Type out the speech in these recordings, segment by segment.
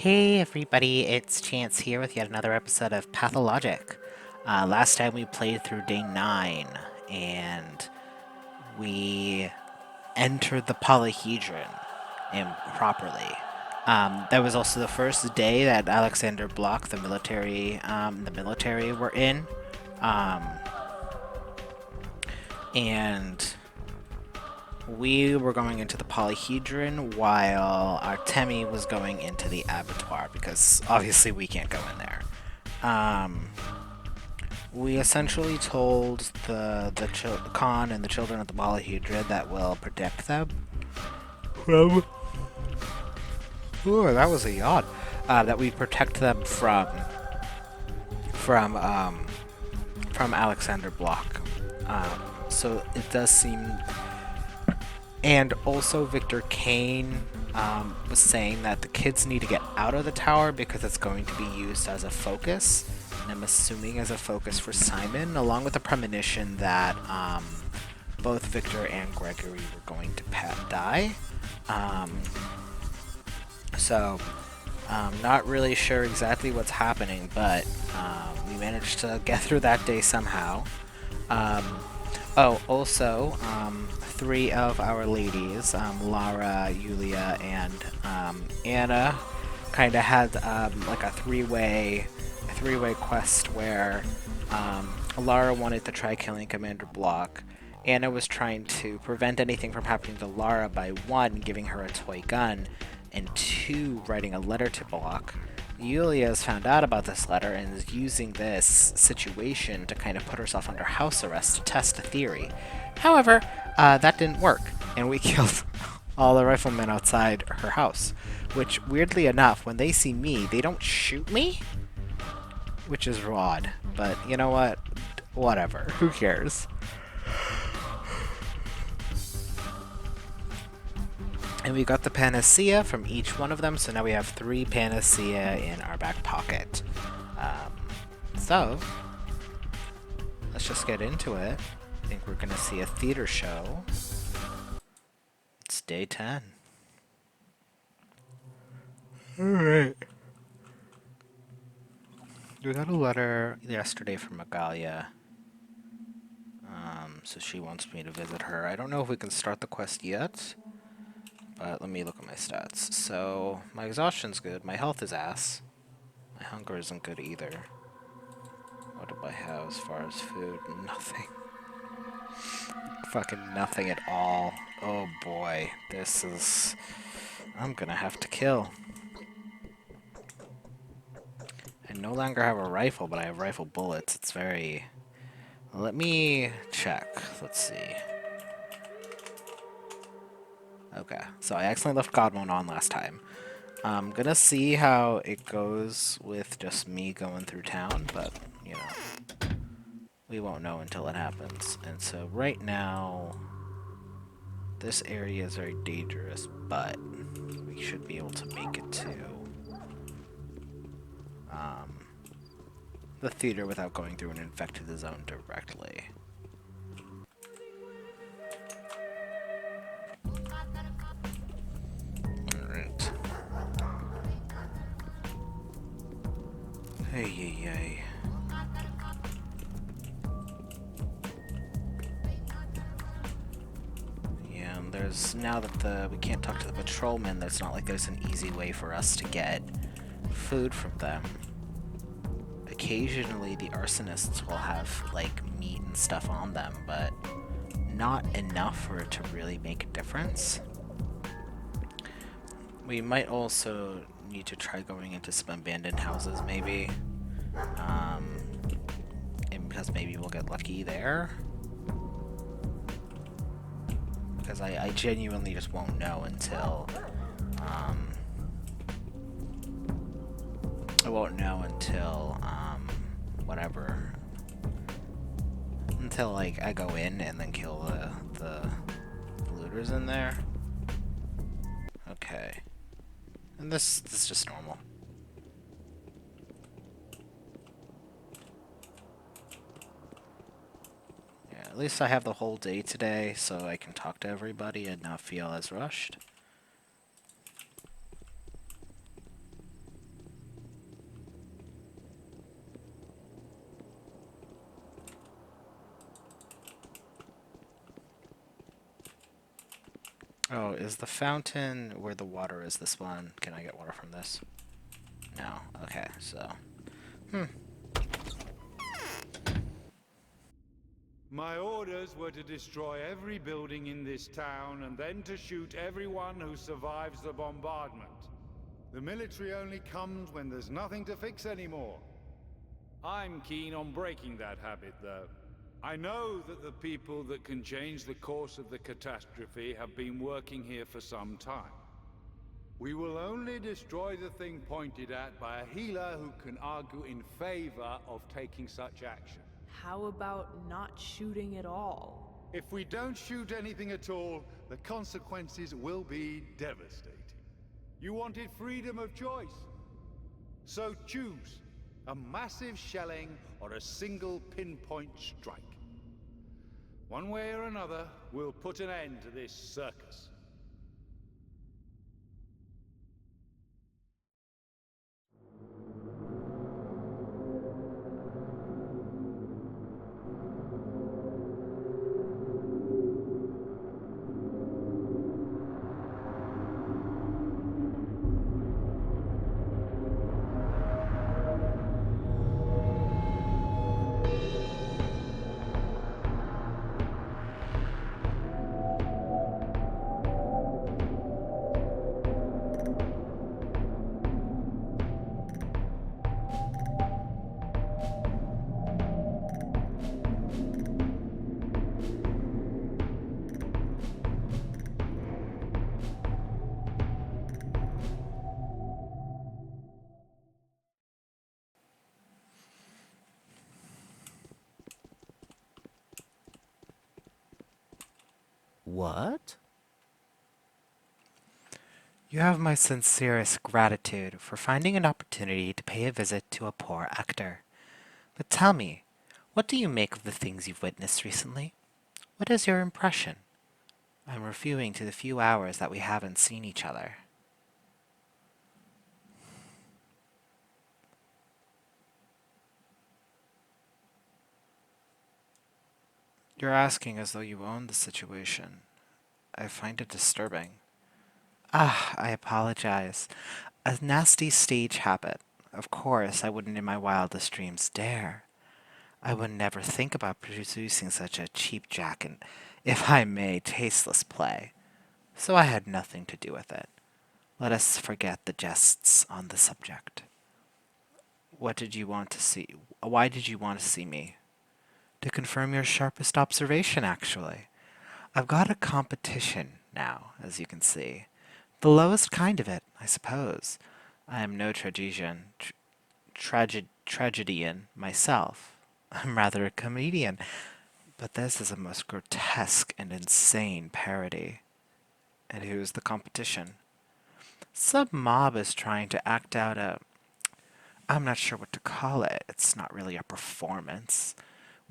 Hey everybody, it's Chance here with yet another episode of Pathologic. Last time we played through day 9, and we entered the polyhedron improperly. That was also the first day that Alexander Bloch, the military were in. Um, and we were going into the polyhedron while Artemi was going into the abattoir because obviously we can't go in there. Um, we essentially told the Khan and the children of the polyhedron that we'll protect them from. Ooh, that was a yawn. That we protect them from um, from Alexander Bloch. So it does seem. And also, Victor Kane was saying that the kids need to get out of the tower because it's going to be used as a focus. And I'm assuming as a focus for Simon, along with the premonition that both Victor and Gregory were going to die. So, not really sure exactly what's happening, but we managed to get through that day somehow. Also, three of our ladies, Lara, Yulia, and Anna, kind of had like a three-way quest where Lara wanted to try killing Commander Block. Anna was trying to prevent anything from happening to Lara by one, giving her a toy gun, and two, writing a letter to Block. Yulia has found out about this letter and is using this situation to kind of put herself under house arrest to test a theory. However, that didn't work, and we killed all the riflemen outside her house. Which, weirdly enough, when they see me, they don't shoot me? Which is odd, but you know what? Whatever. Who cares? And we got the panacea from each one of them, so now we have 3 panacea in our back pocket. So, let's just get into it. I think we're going to see a theater show. It's day 10. Alright. We got a letter yesterday from Magalia. So she wants me to visit her. I don't know if we can start the quest yet. But let me look at my stats. So, my exhaustion's good. My health is ass. My hunger isn't good either. What do I have as far as food? Nothing. Fucking nothing at all. Oh boy. This is... I'm gonna have to kill. I no longer have a rifle, but I have rifle bullets. It's very... Let me check. Let's see. Okay, so I accidentally left God mode on last time. I'm gonna see how it goes with just me going through town, but, you know, we won't know until it happens. And so right now, this area is very dangerous, but we should be able to make it to the theater without going through an infected zone directly. Alright. Hey, hey, hey. Yeah, and there's, now that we can't talk to the patrolmen, there's not like there's an easy way for us to get food from them. Occasionally the arsonists will have like meat and stuff on them, but not enough for it to really make a difference. We might also need to try going into some abandoned houses maybe, and because maybe we'll get lucky there, because I genuinely just won't know until whatever. Until, like, I go in and then kill the looters in there. Okay. And this is just normal. Yeah, at least I have the whole day today, so I can talk to everybody and not feel as rushed. Oh, is the fountain where the water is this one? Can I get water from this? No. Okay, so. Hmm. My orders were to destroy every building in this town and then to shoot everyone who survives the bombardment. The military only comes when there's nothing to fix anymore. I'm keen on breaking that habit, though. I know that the people that can change the course of the catastrophe have been working here for some time. We will only destroy the thing pointed at by a healer who can argue in favor of taking such action. How about not shooting at all? If we don't shoot anything at all, the consequences will be devastating. You wanted freedom of choice. So choose a massive shelling or a single pinpoint strike. One way or another, we'll put an end to this circus. What? You have my sincerest gratitude for finding an opportunity to pay a visit to a poor actor. But tell me, what do you make of the things you've witnessed recently? What is your impression? I'm reviewing to the few hours that we haven't seen each other. You're asking as though you own the situation. I find it disturbing. Ah, I apologize. A nasty stage habit. Of course, I wouldn't in my wildest dreams dare. I would never think about producing such a cheap jack and, if I may, tasteless play. So I had nothing to do with it. Let us forget the jests on the subject. What did you want to see? Why did you want to see me? To confirm your sharpest observation, actually. I've got a competition now, as you can see. The lowest kind of it, I suppose. I am no tragedian myself. I'm rather a comedian, but this is a most grotesque and insane parody. And who's the competition? Some mob is trying to act out a... I'm not sure what to call it. It's not really a performance.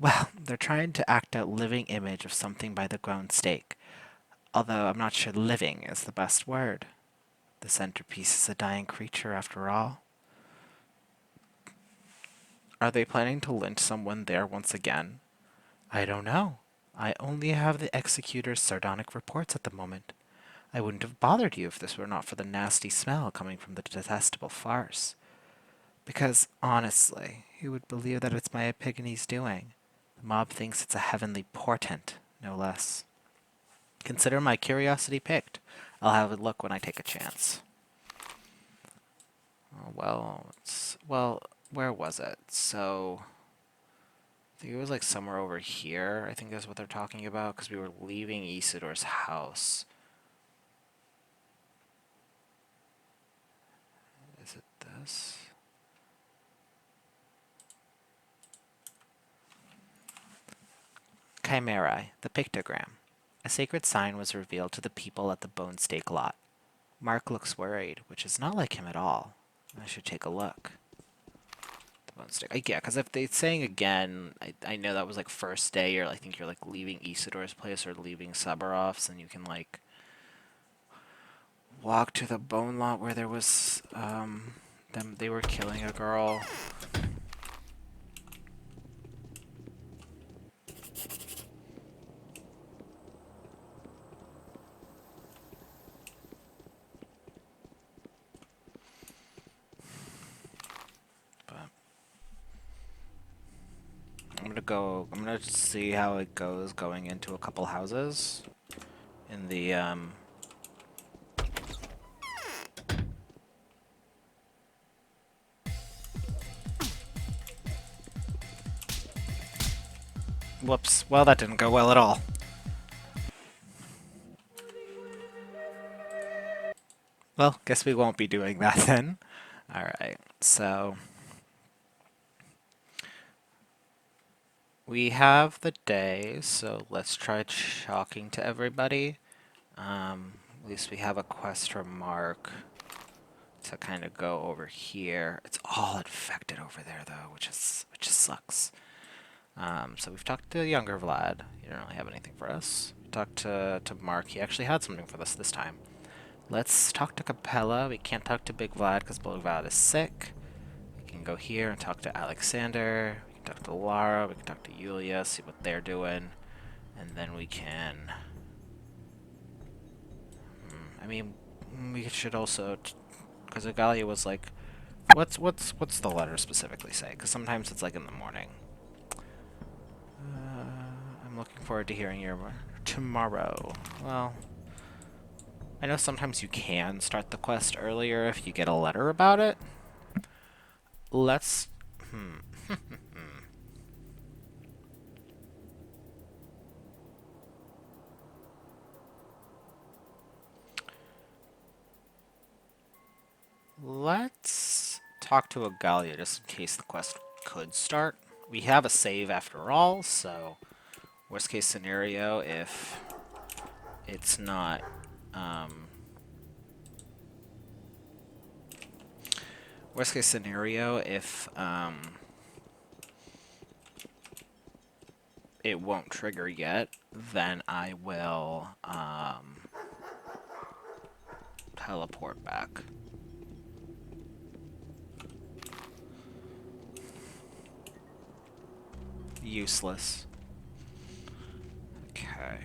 Well, they're trying to act out living image of something by the grown stake. Although I'm not sure living is the best word. The centerpiece is a dying creature, after all. Are they planning to lynch someone there once again? I don't know. I only have the executor's sardonic reports at the moment. I wouldn't have bothered you if this were not for the nasty smell coming from the detestable farce. Because, honestly, who would believe that it's my Epigony's doing? The mob thinks it's a heavenly portent, no less. Consider my curiosity piqued. I'll have a look when I take a chance. Oh, well, where was it? So, I think it was like somewhere over here. I think that's what they're talking about, because we were leaving Isidor's house. Is it this? Chimerae, the pictogram. A sacred sign was revealed to the people at the Bone Stake lot. Mark looks worried, which is not like him at all. I should take a look. The Bone Stake. Yeah, because if they're saying again, I know that was like first day, or I think you're like leaving Isidor's place or leaving Subarov's, and you can like walk to the bone lot where there was they were killing a girl. go. I'm gonna see how it goes going into a couple houses in the Whoops. Well, that didn't go well at all. Well, guess we won't be doing that then. Alright, so we have the day, so let's try talking to everybody. At least we have a quest from Mark to kind of go over here. It's all infected over there though, which just sucks. So we've talked to younger Vlad. He didn't really have anything for us. We talked to Mark. He actually had something for us this time. Let's talk to Capella. We can't talk to Big Vlad because Big Vlad is sick. We can go here and talk to Alexander. We can talk to Lara. We can talk to Yulia, see what they're doing. And then we can... I mean, we should also... Because Agalia was like... What's the letter specifically say? Because sometimes it's like in the morning. I'm looking forward to hearing your... Tomorrow. Well... I know sometimes you can start the quest earlier if you get a letter about it. Let's... Let's talk to Agalia just in case the quest could start. We have a save after all, so worst case scenario if it's not... worst case scenario if it won't trigger yet, then I will teleport back. Useless. Okay.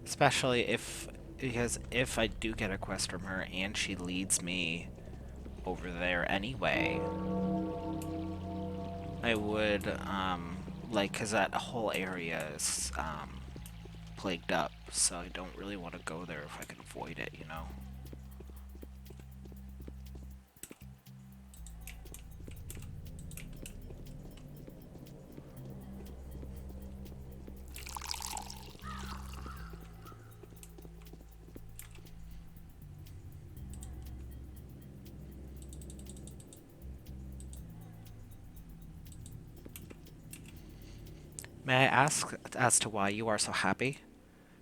Especially if, because if I do get a quest from her and she leads me over there anyway, I would, like, because that whole area is, plagued up, so I don't really want to go there if I can avoid it, you know? May I ask as to why you are so happy?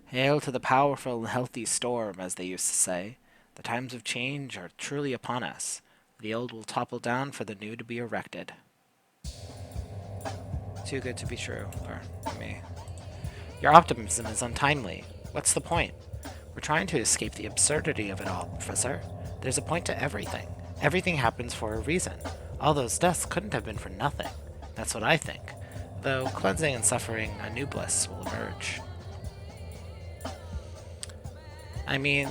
Hail to the powerful and healthy storm, as they used to say. The times of change are truly upon us. The old will topple down for the new to be erected. Too good to be true, for me. Your optimism is untimely. What's the point? We're trying to escape the absurdity of it all, Professor. There's a point to everything. Everything happens for a reason. All those deaths couldn't have been for nothing. That's what I think. Though cleansing and suffering, a new bliss will emerge. I mean...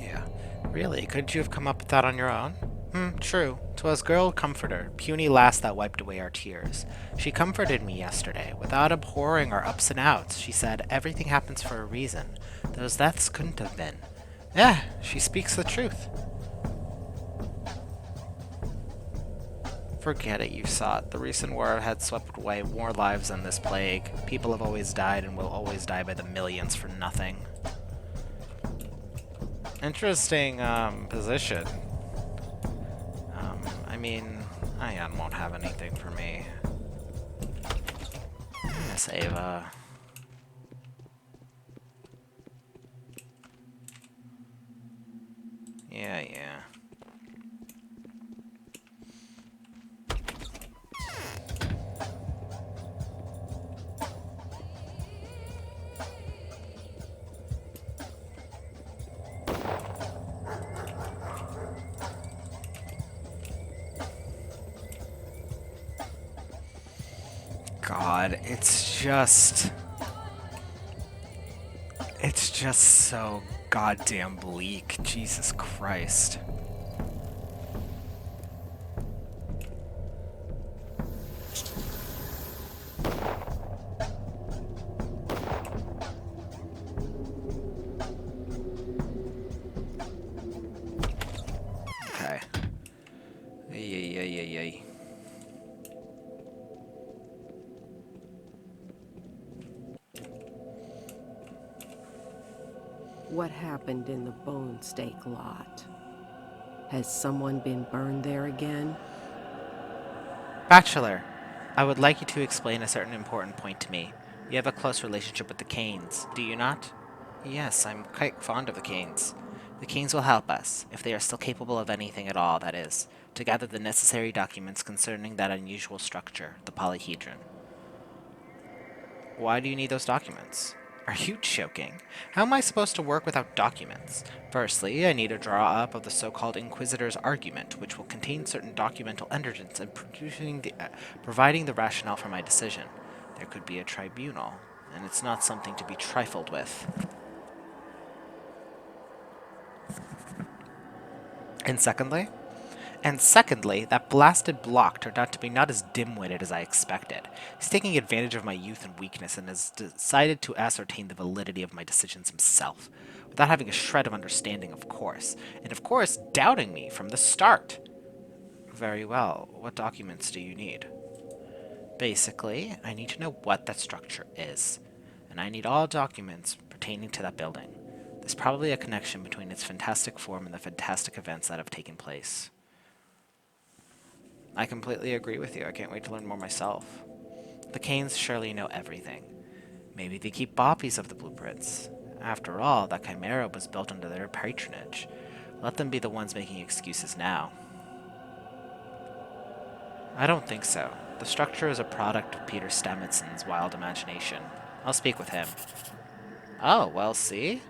yeah. Really, couldn't you have come up with that on your own? True. 'Twas girl comforter, puny lass that wiped away our tears. She comforted me yesterday, without abhorring our ups and outs. She said, everything happens for a reason. Those deaths couldn't have been. Yeah, she speaks the truth. Forget it, you saw it. The recent war had swept away more lives than this plague. People have always died and will always die by the millions for nothing. Interesting, position. I mean, Ion won't have anything for me. Miss Ava. Yeah. God, it's just so goddamn bleak. Jesus Christ. What happened in the Bone Stake lot? Has someone been burned there again? Bachelor, I would like you to explain a certain important point to me. You have a close relationship with the Canes, do you not? Yes, I'm quite fond of the Canes. The Canes will help us, if they are still capable of anything at all, that is, to gather the necessary documents concerning that unusual structure, the polyhedron. Why do you need those documents? Are you joking? How am I supposed to work without documents? Firstly, I need a draw up of the so-called Inquisitor's argument, which will contain certain documental evidence and providing the rationale for my decision. There could be a tribunal, and it's not something to be trifled with. And secondly, that blasted block turned out to be not as dim-witted as I expected. He's taking advantage of my youth and weakness and has decided to ascertain the validity of my decisions himself, without having a shred of understanding, of course, and of course doubting me from the start. Very well. What documents do you need? Basically, I need to know what that structure is, and I need all documents pertaining to that building. There's probably a connection between its fantastic form and the fantastic events that have taken place. I completely agree with you. I can't wait to learn more myself. The Canes surely know everything. Maybe they keep copies of the blueprints. After all, that Chimera was built under their patronage. Let them be the ones making excuses now. I don't think so. The structure is a product of Peter Stametson's wild imagination. I'll speak with him. Oh, well, see?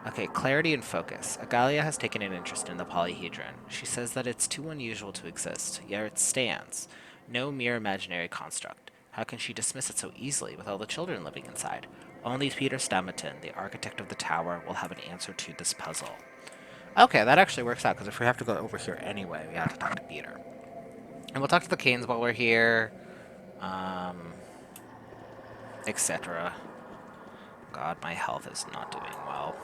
Okay, clarity and focus. Agalia has taken an interest in the polyhedron. She says that it's too unusual to exist, yet it stands. No mere imaginary construct. How can she dismiss it so easily with all the children living inside? Only Peter Stamerton, the architect of the tower, will have an answer to this puzzle. Okay, that actually works out, because if we have to go over here anyway, we have to talk to Peter. And we'll talk to the Canes while we're here, etc. God, my health is not doing well.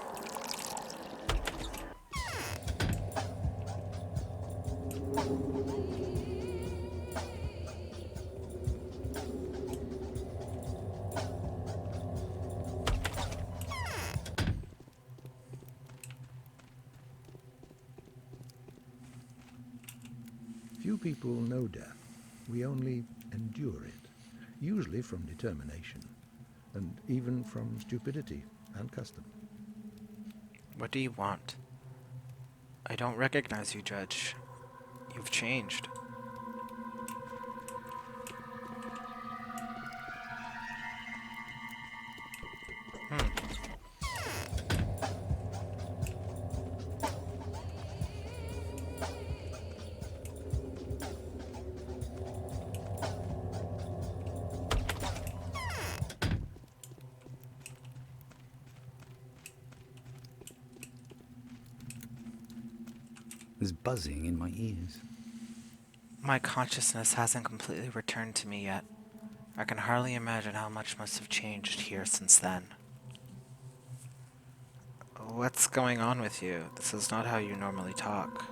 Few people know death. We only endure it, usually from determination, and even from stupidity and custom. What do you want? I don't recognize you, Judge. You've changed. There's buzzing in my ears. My consciousness hasn't completely returned to me yet. I can hardly imagine how much must have changed here since then. What's going on with you? This is not how you normally talk.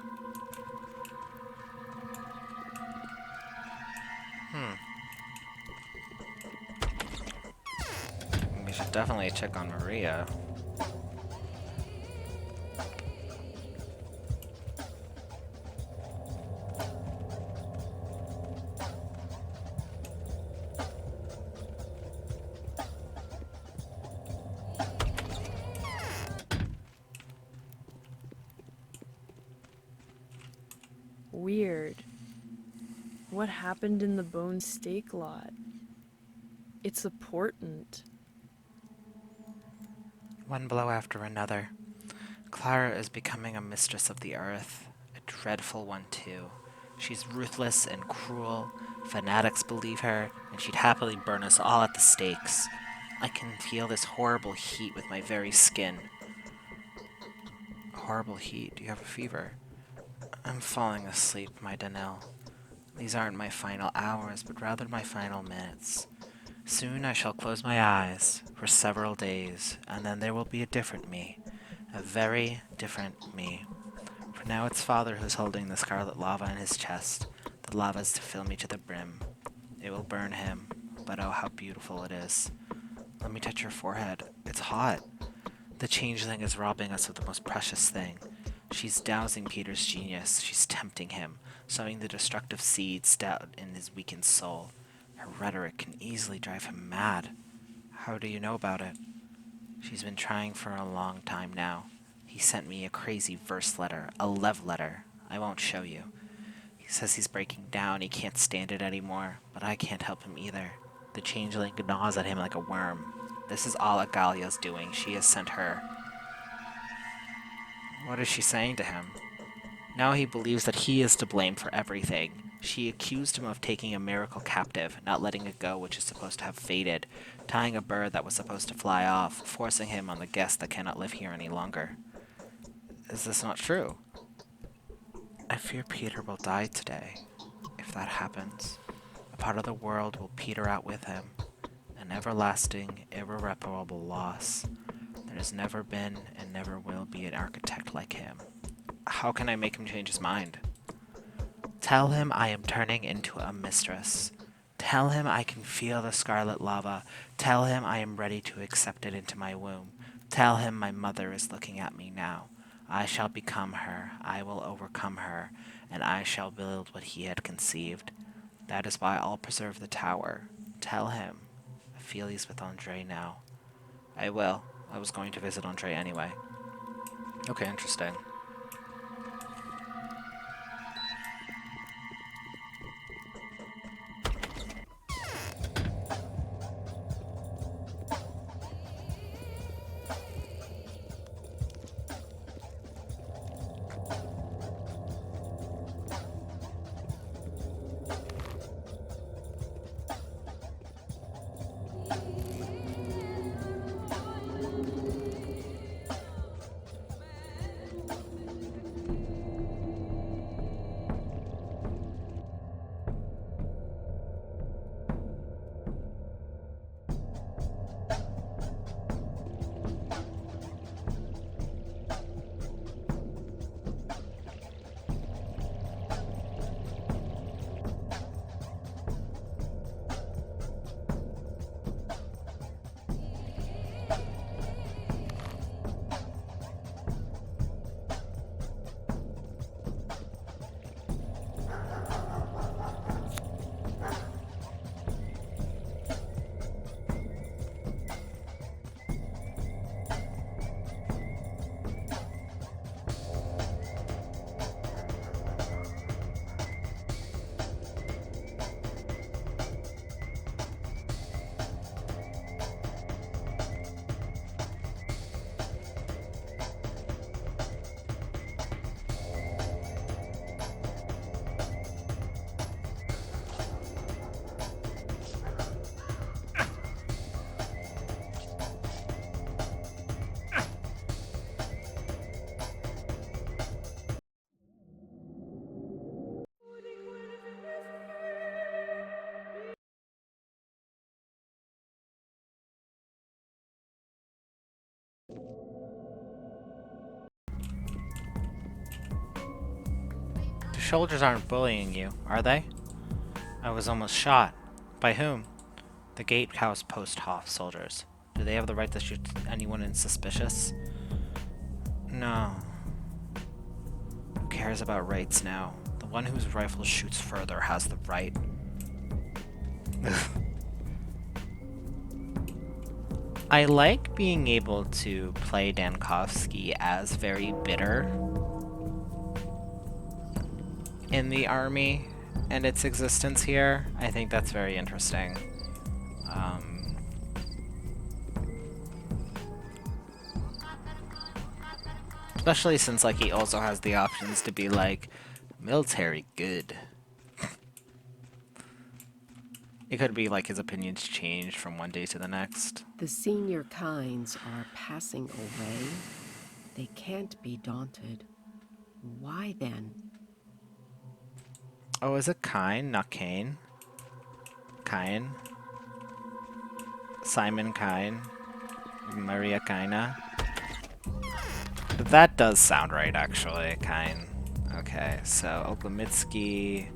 We should definitely check on Maria. Weird. What happened in the Bone Stake lot? It's important. One blow after another. Clara is becoming a mistress of the earth. A dreadful one, too. She's ruthless and cruel. Fanatics believe her, and she'd happily burn us all at the stakes. I can feel this horrible heat with my very skin. Horrible heat? Do you have a fever? I'm falling asleep, my Danelle. These aren't my final hours, but rather my final minutes. Soon I shall close my eyes for several days, and then there will be a different me. A very different me. For now it's Father who's holding the scarlet lava in his chest. The lava's to fill me to the brim. It will burn him, but oh how beautiful it is. Let me touch your forehead. It's hot. The changeling is robbing us of the most precious thing. She's dousing Peter's genius. She's tempting him, sowing the destructive seeds down in his weakened soul. Her rhetoric can easily drive him mad. How do you know about it? She's been trying for a long time now. He sent me a crazy verse letter, a love letter. I won't show you. He says he's breaking down, he can't stand it anymore, but I can't help him either. The changeling gnaws at him like a worm. This is all Agalia's doing. She has sent her. What is she saying to him? Now he believes that he is to blame for everything. She accused him of taking a miracle captive, not letting it go which is supposed to have faded, tying a bird that was supposed to fly off, forcing him on the guest that cannot live here any longer. Is this not true? I fear Peter will die today. If that happens, a part of the world will peter out with him. An everlasting, irreparable loss. There has never been and never will be an architect like him. How can I make him change his mind? Tell him I am turning into a mistress. Tell him I can feel the scarlet lava. Tell him I am ready to accept it into my womb. Tell him my mother is looking at me now. I shall become her, I will overcome her, and I shall build what he had conceived. That is why I'll preserve the tower. Tell him. I feel he's with Andre now. I will. I was going to visit Andre anyway. Okay, interesting. The soldiers aren't bullying you, are they? I was almost shot. By whom? The gatehouse post house soldiers. Do they have the right to shoot anyone insuspicious? No. Who cares about rights now? The one whose rifle shoots further has the right. I like being able to play Dankovsky as very bitter in the army and its existence here. I think that's very interesting. Especially since like he also has the options to be like military good. It could be like his opinions change from one day to the next. The senior kinds are passing away. They can't be daunted. Why then? Oh, is it Kine, not Kane? Kine? Simon Kine? Maria Kina? That does sound right, actually, Kine. Okay, so Oglemitsky...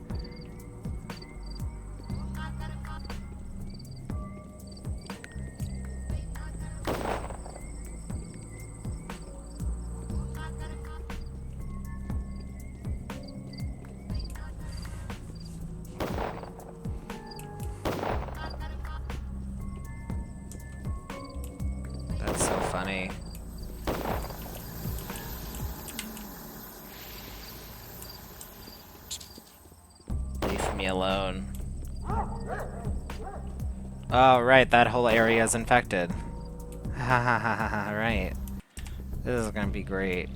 alone. Oh, right, that whole area is infected. Ha ha ha ha ha, right. This is gonna be great.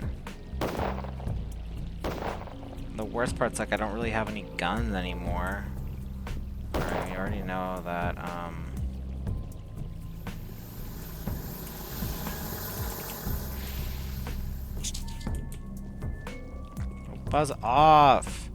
The worst part's like I don't really have any guns anymore. Alright, we already know that, buzz off!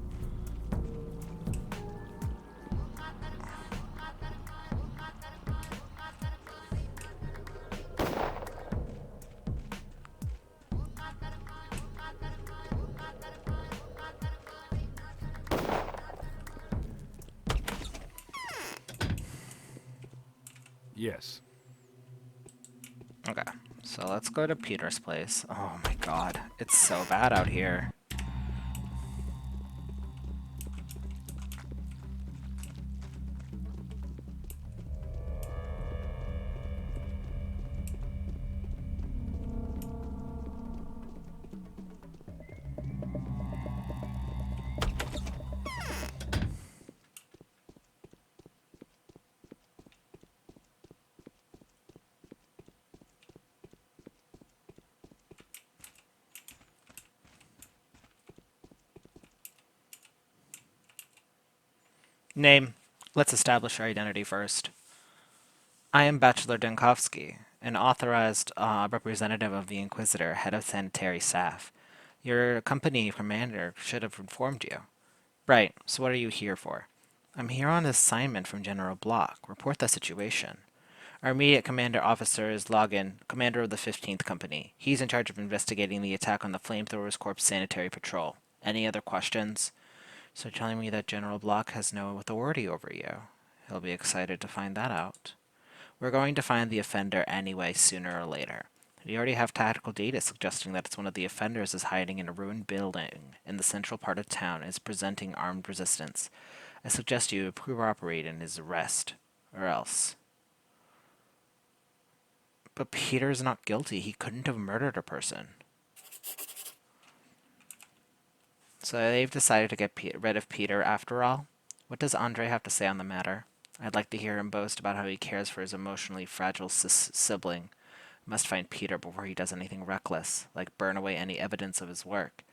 Yes. Okay, so let's go to Peter's place. Oh my god, it's so bad out here. Name. Let's establish your identity first. I am Bachelor Denkovsky, an authorized representative of the Inquisitor, head of sanitary staff. Your company commander should have informed you. Right, so what are you here for? I'm here on assignment from General Block. Report the situation. Our immediate commander officer is Logan, commander of the 15th Company. He's in charge of investigating the attack on the Flamethrowers Corps Sanitary Patrol. Any other questions? So telling me that General Block has no authority over you. He'll be excited to find that out. We're going to find the offender anyway, sooner or later. We already have tactical data suggesting that it's one of the offenders is hiding in a ruined building in the central part of town and is presenting armed resistance. I suggest you cooperate in his arrest, or else. But Peter's not guilty. He couldn't have murdered a person. So they've decided to get rid of Peter after all? What does Andre have to say on the matter? I'd like to hear him boast about how he cares for his emotionally fragile sibling. Must find Peter before he does anything reckless, like burn away any evidence of his work.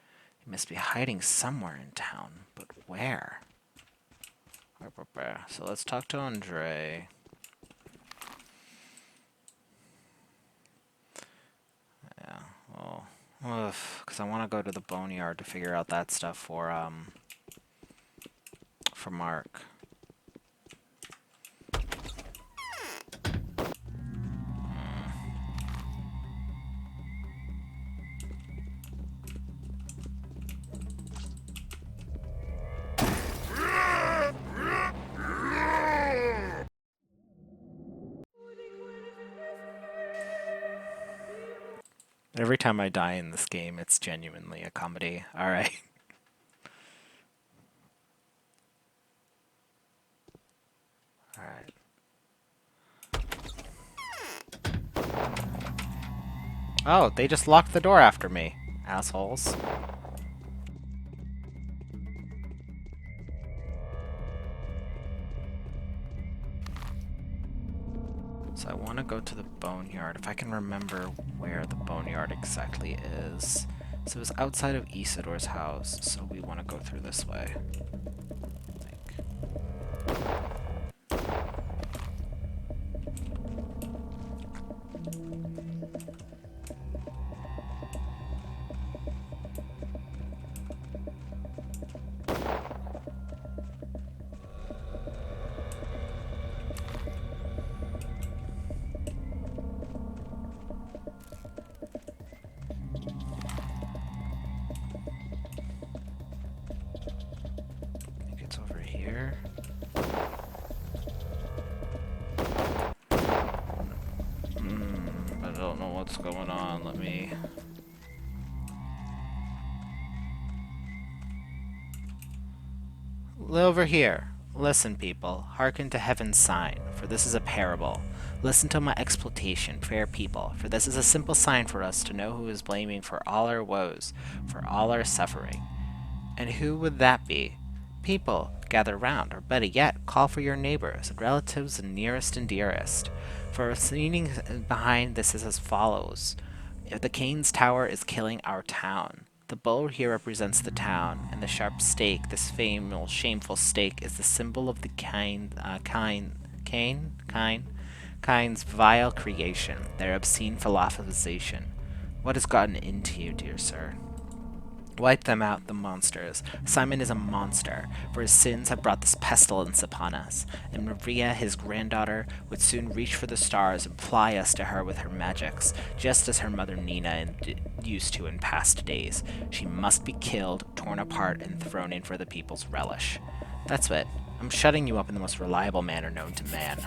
He must be hiding somewhere in town, but where? So let's talk to Andre. Yeah, well, because I want to go to the boneyard to figure out that stuff for Mark. Every time I die in this game, it's genuinely a comedy. Alright. Alright. Oh, they just locked the door after me. Assholes. So I want to go to the boneyard, if I can remember where the boneyard exactly is. So it was outside of Isidor's house, so we want to go through this way. What's going on? Let me... Over here. Listen, people. Hearken to heaven's sign, for this is a parable. Listen to my exploitation, fair people, for this is a simple sign for us to know who is blaming for all our woes, for all our suffering. And who would that be? People, gather round, or better yet, call for your neighbors, relatives, and nearest and dearest. For the meaning behind this is as follows. If the Kane's Tower is killing our town, the bow here represents the town, and the sharp stake, this famous, shameful stake, is the symbol of the kind's vile creation, their obscene philosophization. What has gotten into you, dear sir? Wipe them out, the monsters. Simon is a monster, for his sins have brought this pestilence upon us, and Maria, his granddaughter, would soon reach for the stars and ply us to her with her magics, just as her mother Nina used to in past days. She must be killed, torn apart, and thrown in for the people's relish. That's it. I'm shutting you up in the most reliable manner known to man.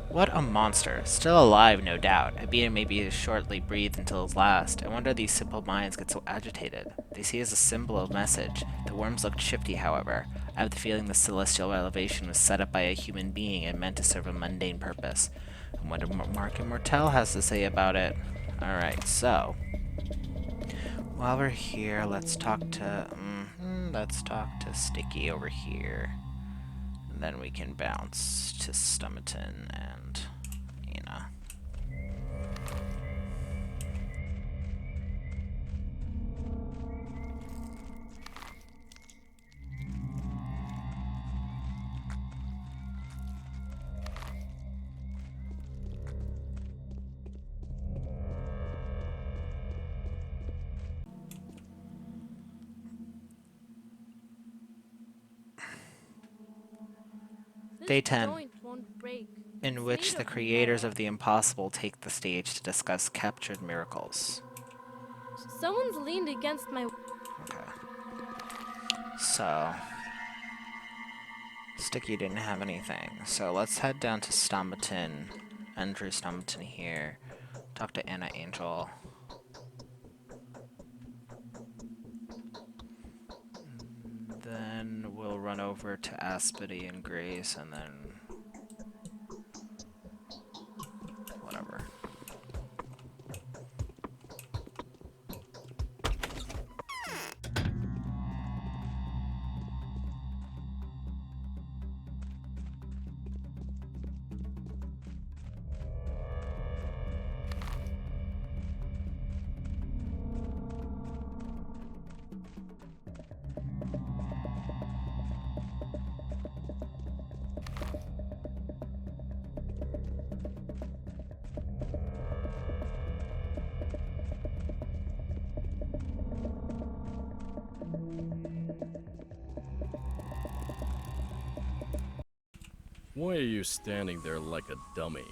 What a monster. Still alive, no doubt. Albeit maybe shortly breathed until his last. I wonder these simple minds get so agitated. They see it as a symbol of message. The worms looked shifty, however. I have the feeling the celestial elevation was set up by a human being and meant to serve a mundane purpose. I wonder what Mark Immortel has to say about it. Alright, so... while we're here, let's talk to Sticky over here. And then we can bounce to Stummerton and, you know. Day 10. In which the creators of the impossible take the stage to discuss captured miracles. Someone's leaned against my... Okay. So... Sticky didn't have anything. So let's head down to Stombaton. Enter Stombaton here. Talk to Anna Angel. Then we'll run over to Aspity and Grace and then... whatever. Why are you standing there like a dummy?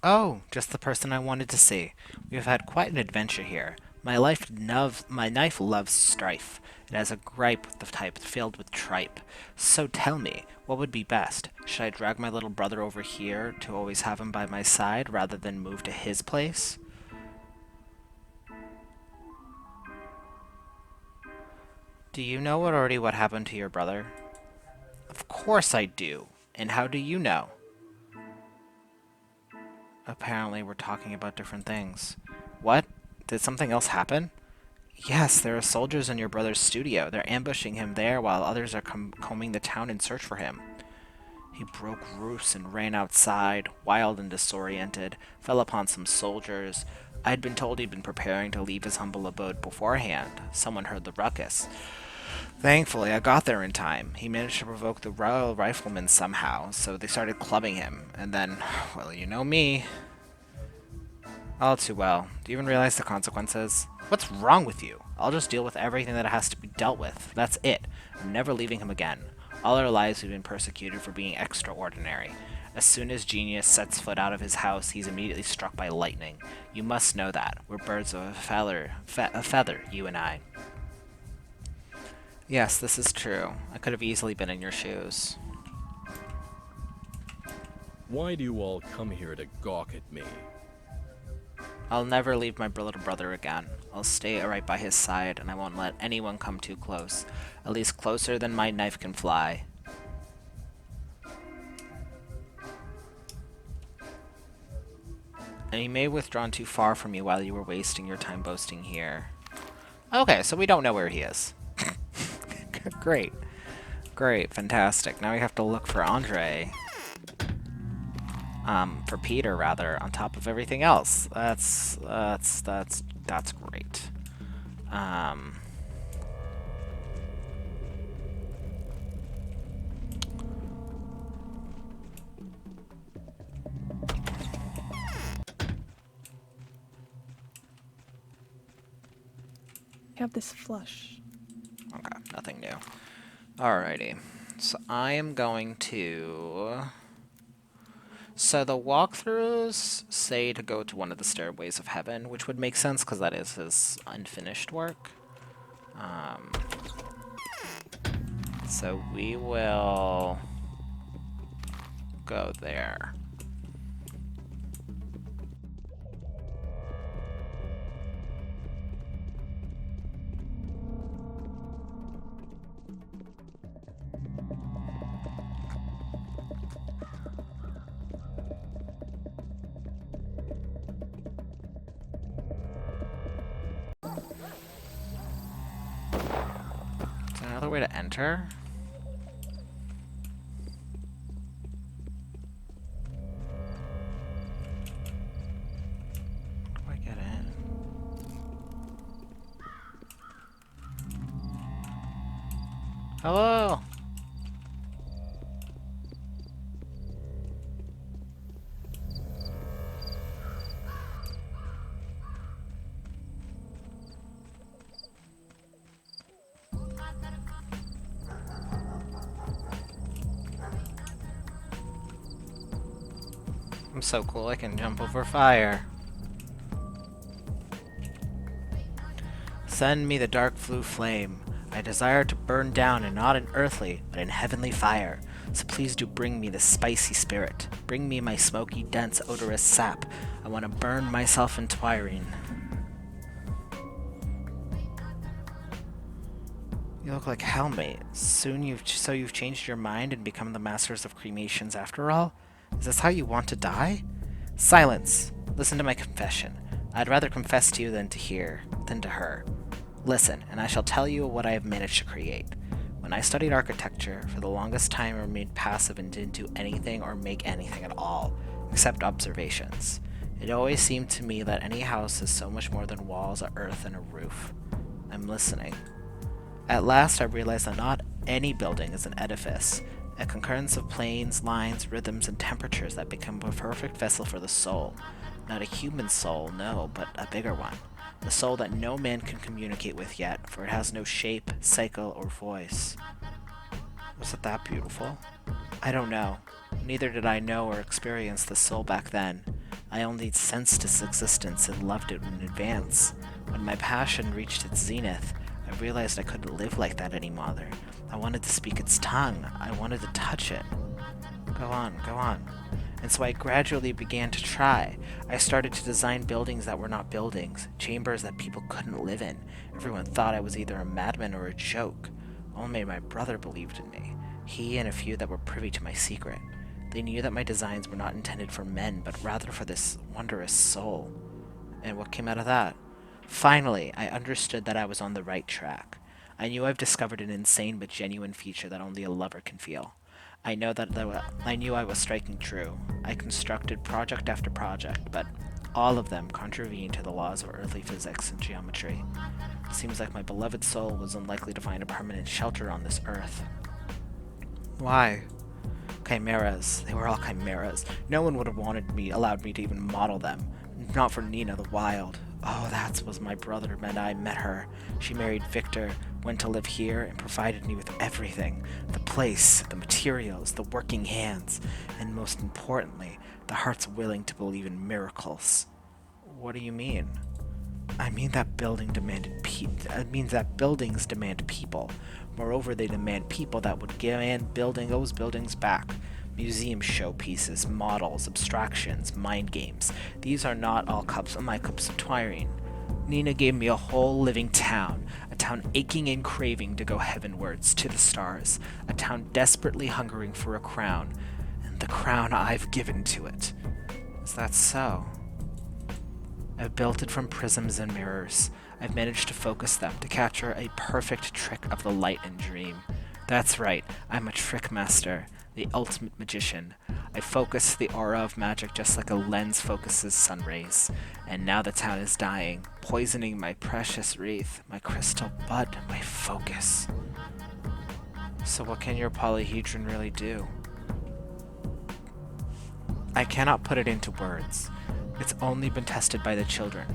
Oh, just the person I wanted to see. We have had quite an adventure here. My knife loves strife. It has a gripe with the type filled with tripe. So tell me, what would be best? Should I drag my little brother over here to always have him by my side rather than move to his place? Do you know what happened to your brother? Of course I do. And how do you know? Apparently we're talking about different things. What? Did something else happen? Yes, there are soldiers in your brother's studio. They're ambushing him there while others are combing the town in search for him. He broke roofs and ran outside, wild and disoriented, fell upon some soldiers. I'd been told he'd been preparing to leave his humble abode beforehand. Someone heard the ruckus. Thankfully, I got there in time. He managed to provoke the Royal Riflemen somehow, so they started clubbing him. And then, well, you know me. All too well. Do you even realize the consequences? What's wrong with you? I'll just deal with everything that has to be dealt with. That's it. I'm never leaving him again. All our lives we've been persecuted for being extraordinary. As soon as genius sets foot out of his house, he's immediately struck by lightning. You must know that. We're birds of a feather, you and I. Yes, this is true. I could have easily been in your shoes. Why do you all come here to gawk at me? I'll never leave my little brother again. I'll stay right by his side, and I won't let anyone come too close. At least closer than my knife can fly. And you may have withdrawn too far from me while you were wasting your time boasting here. Okay, so we don't know where he is. Great. Great, fantastic. Now we have to look for Andre. For Peter, rather, on top of everything else. That's great. Have this flush. Okay, nothing new. Alrighty. So I am going to... So the walkthroughs say to go to one of the stairways of heaven, which would make sense because that is his unfinished work. So we will go there. Is there another way to enter? How do I get in? Hello? I'm so cool I can jump over fire. Send me the dark blue flame. I desire to burn down in not an earthly, but in heavenly fire. So please do bring me the spicy spirit. Bring me my smoky, dense, odorous sap. I want to burn myself in twirine. You look like hell, mate. So you've changed your mind and become the masters of cremations after all? Is this how you want to die? Silence! Listen to my confession. I'd rather confess to you than to her. Listen, and I shall tell you what I have managed to create. When I studied architecture, for the longest time I remained passive and didn't do anything or make anything at all, except observations. It always seemed to me that any house is so much more than walls, a earth, and a roof. I'm listening. At last I realized that not any building is an edifice, a concurrence of planes, lines, rhythms, and temperatures that become a perfect vessel for the soul. Not a human soul, no, but a bigger one. The soul that no man can communicate with yet, for it has no shape, cycle, or voice. Was it that beautiful? I don't know. Neither did I know or experience the soul back then. I only sensed its existence and loved it in advance. When my passion reached its zenith, I realized I couldn't live like that anymore. I wanted to speak its tongue. I wanted to touch it. Go on, go on. And so I gradually began to try. I started to design buildings that were not buildings, chambers that people couldn't live in. Everyone thought I was either a madman or a joke. Only my brother believed in me. He and a few that were privy to my secret. They knew that my designs were not intended for men, but rather for this wondrous soul. And what came out of that? Finally, I understood that I was on the right track. I knew I've discovered an insane but genuine feature that only a lover can feel. I knew I was striking true. I constructed project after project, but all of them contravened to the laws of earthly physics and geometry. It seems like my beloved soul was unlikely to find a permanent shelter on this earth. Why? Chimeras. They were all chimeras. No one would have allowed me to even model them. Not for Nina the Wild. Oh, that was my brother when I met her. She married Victor, went to live here, and provided me with everything. The place, the materials, the working hands, and most importantly, the hearts willing to believe in miracles. What do you mean? I mean that buildings demand people. Moreover, they demand people that would give building those buildings back. Museum showpieces, models, abstractions, mind games. These are not all my cups of twirine. Nina gave me a whole living town, a town aching and craving to go heavenwards to the stars, a town desperately hungering for a crown, and the crown I've given to it. Is that so? I've built it from prisms and mirrors. I've managed to focus them to capture a perfect trick of the light and dream. That's right, I'm a trick master, the ultimate magician. I focus the aura of magic just like a lens focuses sun rays. And now the town is dying, poisoning my precious wreath, my crystal bud, my focus. So what can your polyhedron really do? I cannot put it into words. It's only been tested by the children.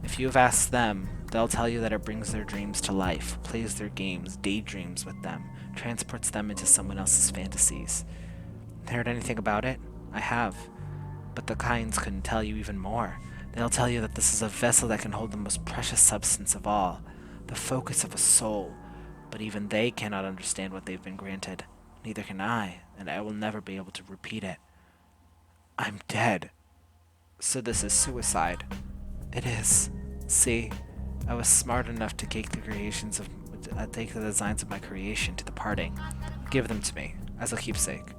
If you have asked them, they'll tell you that it brings their dreams to life, plays their games, daydreams with them, transports them into someone else's fantasies. Heard anything about it? I have. But the kinds couldn't tell you even more. They'll tell you that this is a vessel that can hold the most precious substance of all, the focus of a soul. But even they cannot understand what they've been granted. Neither can I, and I will never be able to repeat it. I'm dead. So this is suicide. It is. See, I was smart enough to take take the designs of my creation to the parting. Give them to me, as a keepsake.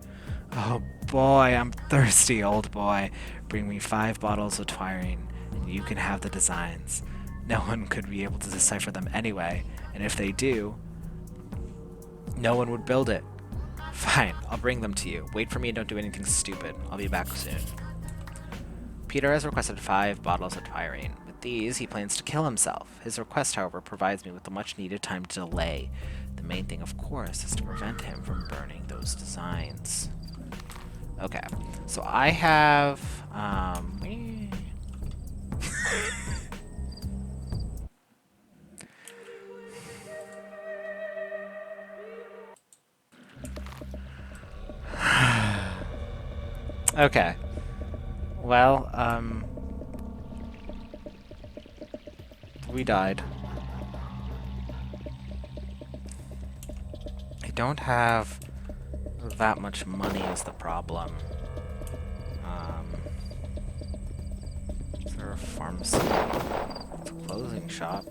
Oh boy, I'm thirsty, old boy. Bring me 5 bottles of Twirine, and you can have the designs. No one could be able to decipher them anyway, and if they do, no one would build it. Fine, I'll bring them to you. Wait for me and don't do anything stupid. I'll be back soon. Peter has requested 5 bottles of Twirine. With these, he plans to kill himself. His request, however, provides me with the much-needed time to delay. The main thing, of course, is to prevent him from burning those designs. Okay, so I have, okay. Well, we died. I don't have that much money is the problem. Is there a pharmacy? It's a clothing shop.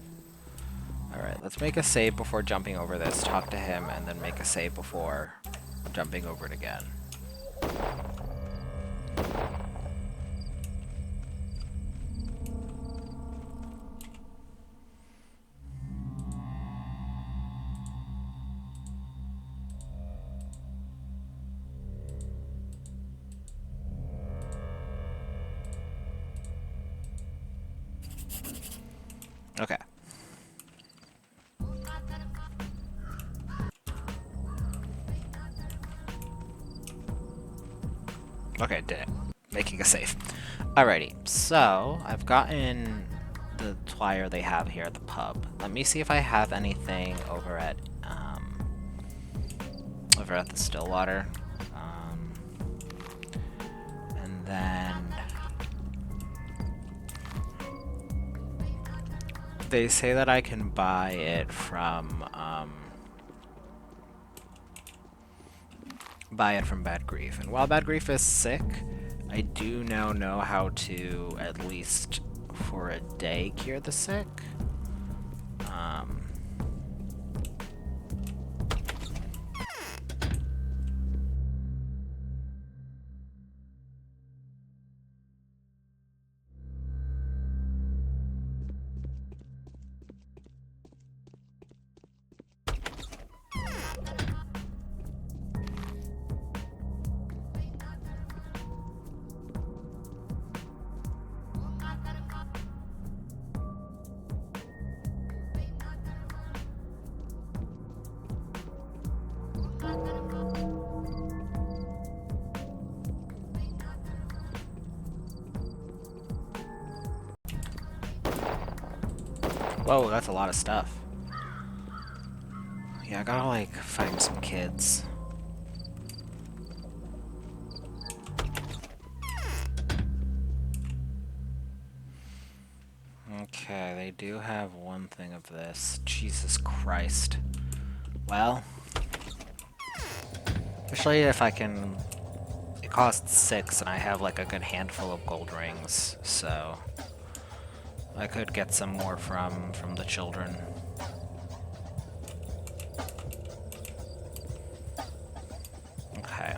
Alright, let's make a save before jumping over this, talk to him, and then make a save before jumping over it again. Okay. Okay, did it. Making a save. Alrighty, so I've gotten the Twire they have here at the pub. Let me see if I have anything over at the Stillwater. And then they say that I can buy it from Bad Grief. And while Bad Grief is sick, I do now know how to, at least for a day, cure the sick. Whoa, that's a lot of stuff. Yeah, I gotta, like, find some kids. Okay, they do have one thing of this. Jesus Christ. Well, especially if I can... It costs 6 and I have, like, a good handful of gold rings, so... I could get some more from the children. Okay.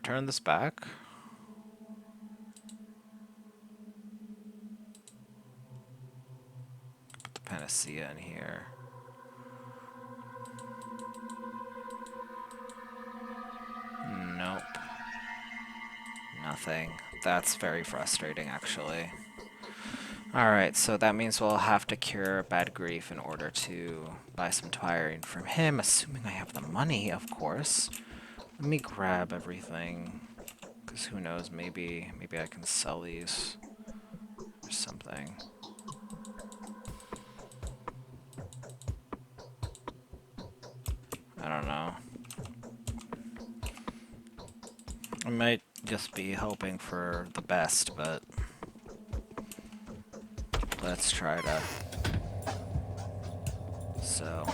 turn this back? Put the panacea in here. Nope. Nothing. That's very frustrating, actually. Alright, so that means we'll have to cure bad grief in order to buy some tiring from him, assuming I have the money, of course. Let me grab everything, because who knows, maybe I can sell these or something. I don't know. I might just be hoping for the best, but let's try to. So.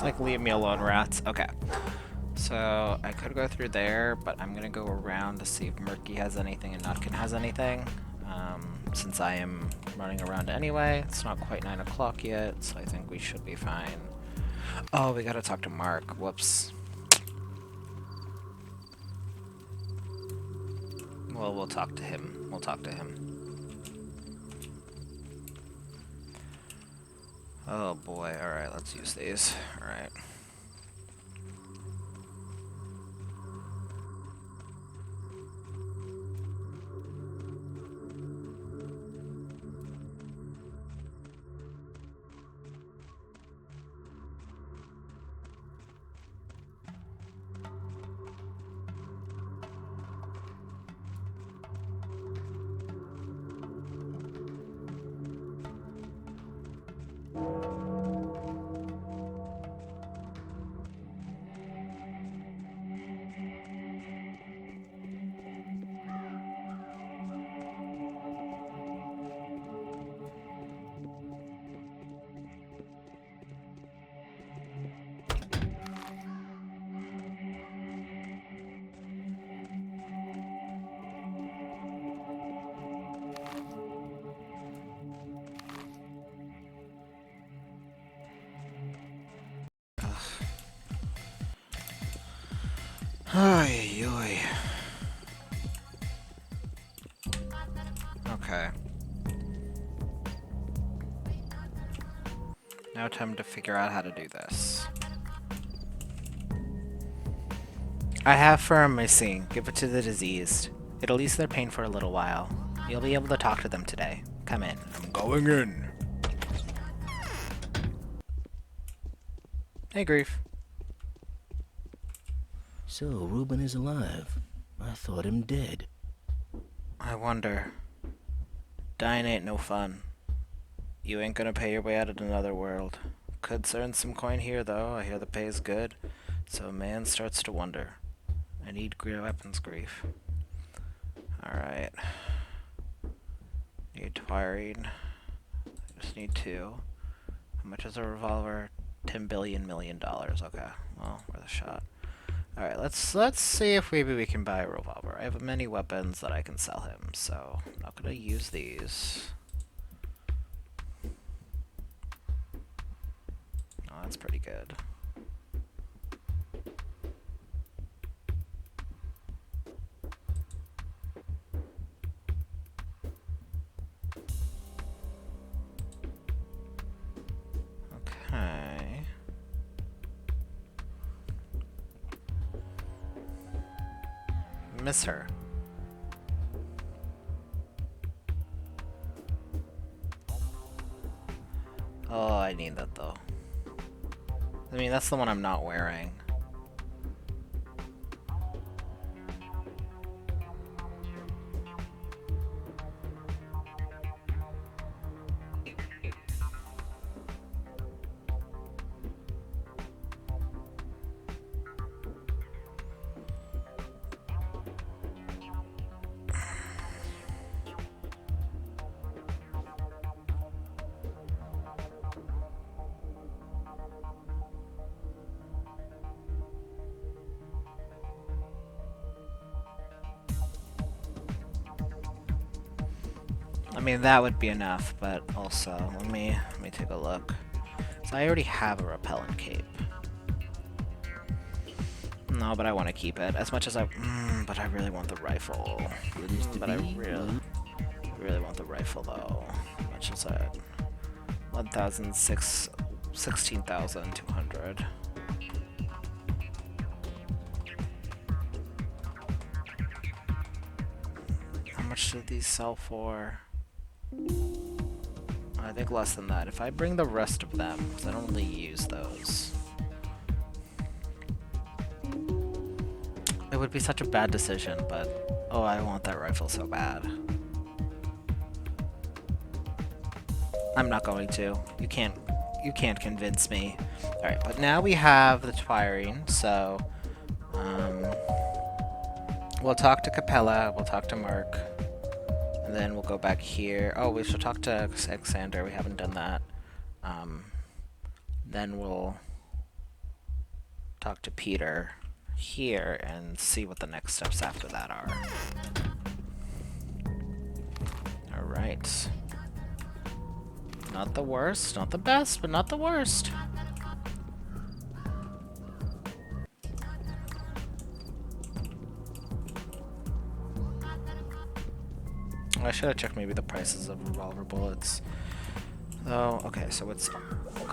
Like, leave me alone, rats. Okay. So, I could go through there, but I'm gonna go around to see if Murky has anything and Nutkin has anything. Since I am running around anyway, it's not quite 9 o'clock yet, so I think we should be fine. Oh, we gotta talk to Mark. Whoops. Well, we'll talk to him. We'll talk to him. Oh boy, alright, let's use these. Alright. Ay, oy. Okay. Now time to figure out how to do this. I have Firmicine. Give it to the diseased. It'll ease their pain for a little while. You'll be able to talk to them today. Come in. I'm going in. Hey, Grief. So, Reuben is alive. I thought him dead. I wonder. Dying ain't no fun. You ain't gonna pay your way out of another world. Could earn some coin here, though. I hear the pay's good. So a man starts to wonder. I need weapons, Grief. Alright. Need firing. I just need 2. How much is a revolver? $10 billion million. Okay. Well, worth a shot. Alright, let's see if maybe we can buy a revolver. I have many weapons that I can sell him, so I'm not gonna use these. Oh, that's pretty good. Okay. Miss her. Oh, I need that though. I mean, that's the one I'm not wearing. mean, that would be enough, but also, let me take a look. So I already have a repellent cape. No, but I want to keep it. As much as I... but I really want the rifle. But I really want the rifle, though. How much is that? 16,200. How much did these sell for? I think less than that. If I bring the rest of them, because I don't really use those. It would be such a bad decision, but oh, I want that rifle so bad. I'm not going to. You can't convince me. Alright, but now we have the firing, so we'll talk to Capella, we'll talk to Mark, and then we'll go back here. Oh, we should talk to Alexander, we haven't done that. Then we'll talk to Peter here and see what the next steps after that are. Alright. Not the worst, not the best, but not the worst. I should have checked maybe the prices of revolver bullets. Oh, okay, so it's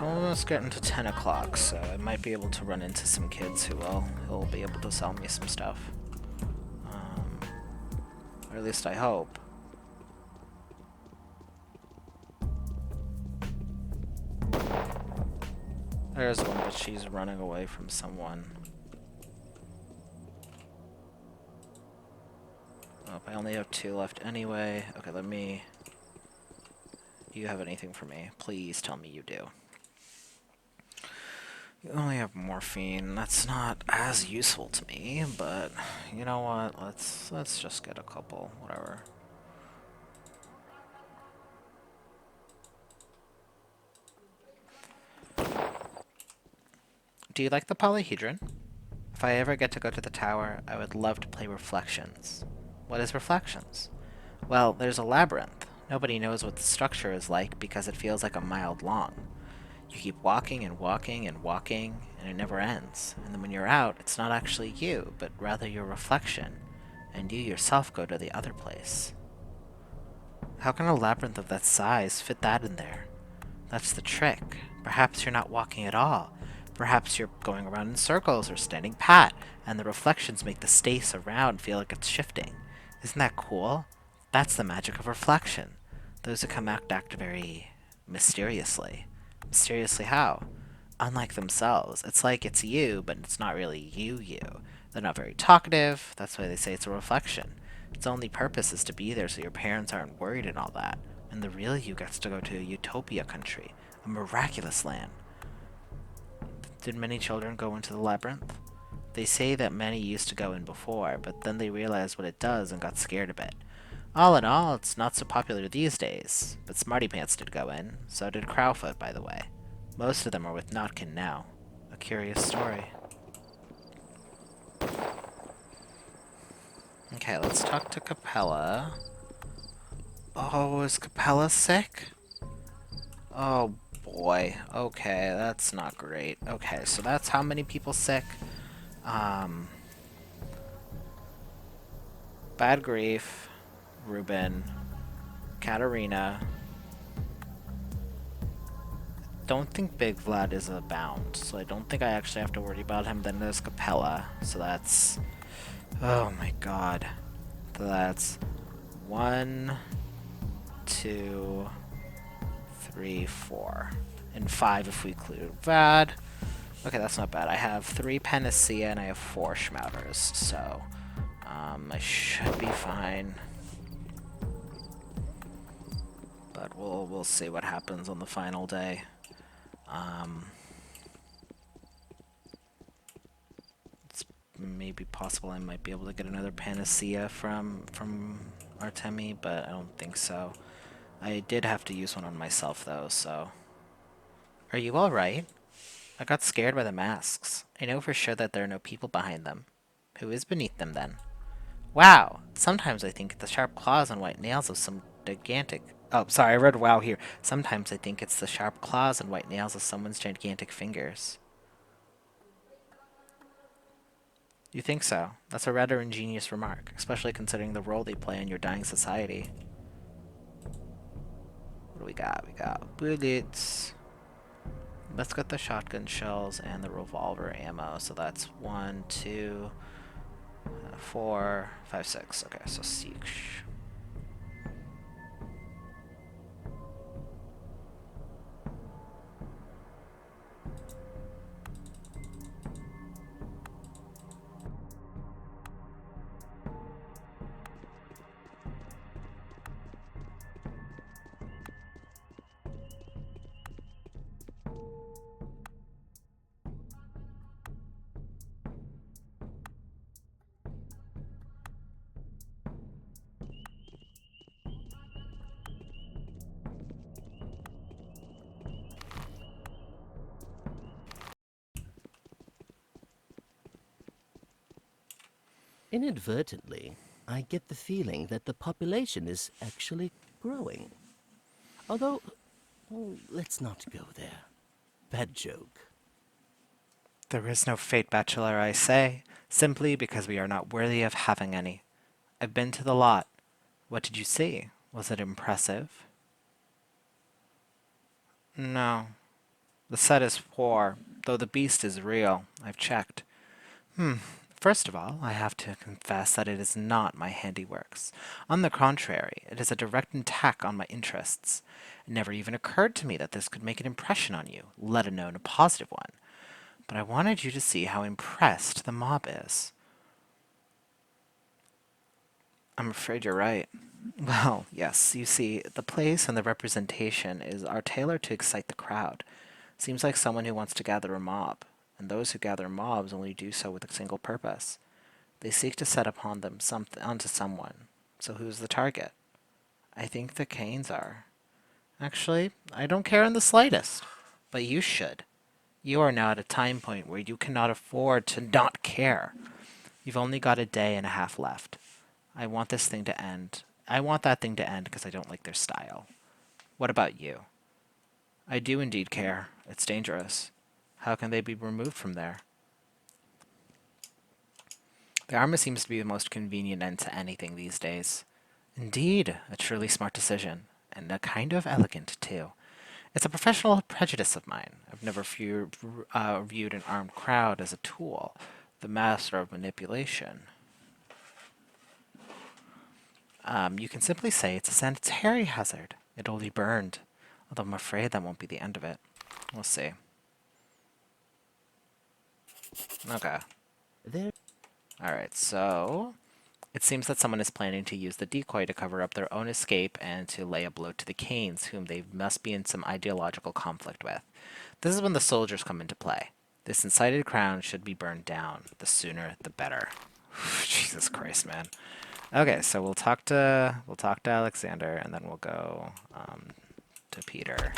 almost getting to 10 o'clock, so I might be able to run into some kids who'll be able to sell me some stuff. Or at least I hope. There's one, but she's running away from someone. Oh, I only have 2 left anyway. Okay, let me... Do you have anything for me? Please tell me you do. You only have morphine. That's not as useful to me, but you know what? Let's just get a couple, whatever. Do you like the polyhedron? If I ever get to go to the tower, I would love to play Reflections. What is Reflections? Well, there's a labyrinth. Nobody knows what the structure is like because it feels like a mile long. You keep walking and walking and walking, and it never ends. And then when you're out, it's not actually you, but rather your reflection, and you yourself go to the other place. How can a labyrinth of that size fit that in there? That's the trick. Perhaps you're not walking at all. Perhaps you're going around in circles or standing pat, and the reflections make the space around feel like it's shifting. Isn't that cool? That's the magic of reflection. Those who come out act very mysteriously. Mysteriously how? Unlike themselves. It's like it's you, but it's not really you. They're not very talkative, that's why they say it's a reflection. Its only purpose is to be there so your parents aren't worried and all that. And the real you gets to go to a utopia country, a miraculous land. Did many children go into the labyrinth? They say that many used to go in before, but then they realized what it does and got scared a bit. All in all, it's not so popular these days, but Smarty Pants did go in, so did Crowfoot, by the way. Most of them are with Notkin now. A curious story. Okay, let's talk to Capella. Oh, is Capella sick? Oh boy, okay, that's not great. Okay, so that's how many people sick. Bad Grief, Ruben, Katarina. Don't think Big Vlad is a bound, so I don't think I actually have to worry about him. Then there's Capella, so that's... Oh my god. That's 1, 2, 3, 4. And 5 if we include Vlad. Okay, that's not bad. I have 3 Panacea and I have 4 Schmouters, so I should be fine. But we'll see what happens on the final day. It's maybe possible I might be able to get another Panacea from Artemi, but I don't think so. I did have to use one on myself though, so... Are you alright? I got scared by the masks. I know for sure that there are no people behind them. Who is beneath them then? Wow! Sometimes I think the sharp claws and white nails of some gigantic Oh, sorry, I read wow here. Sometimes I think it's the sharp claws and white nails of someone's gigantic fingers. You think so? That's a rather ingenious remark, especially considering the role they play in your dying society. What do we got? We got bullets. Let's get the shotgun shells and the revolver ammo. So that's 1, 2, 4, 5, 6. Okay, so 6. Inadvertently, I get the feeling that the population is actually growing. Although, oh, let's not go there. Bad joke. There is no fate, Bachelor, I say, simply because we are not worthy of having any. I've been to the lot. What did you see? Was it impressive? No. The set is poor, though the beast is real. I've checked. First of all, I have to confess that it is not my handiworks. On the contrary, it is a direct attack on my interests. It never even occurred to me that this could make an impression on you, let alone a positive one. But I wanted you to see how impressed the mob is. I'm afraid you're right. Well, yes, you see, the place and the representation are tailored to excite the crowd. Seems like someone who wants to gather a mob, and those who gather mobs only do so with a single purpose. They seek to set upon them onto someone. So who's the target? I think the Canes are. Actually, I don't care in the slightest. But you should. You are now at a time point where you cannot afford to not care. You've only got a day and a half left. I want this thing to end. I want that thing to end because I don't like their style. What about you? I do indeed care. It's dangerous. How can they be removed from there? The armor seems to be the most convenient end to anything these days. Indeed, a truly smart decision, and a kind of elegant, too. It's a professional prejudice of mine. I've never viewed an armed crowd as a tool, the master of manipulation. You can simply say it's a sanitary hazard. It'll be burned, although I'm afraid that won't be the end of it. We'll see. Okay. There. Alright, so it seems that someone is planning to use the decoy to cover up their own escape and to lay a blow to the Canes, whom they must be in some ideological conflict with. This is when the soldiers come into play. This incited crown should be burned down. The sooner, the better. Jesus Christ, man. Okay, so we'll talk to Alexander, and then we'll go to Peter.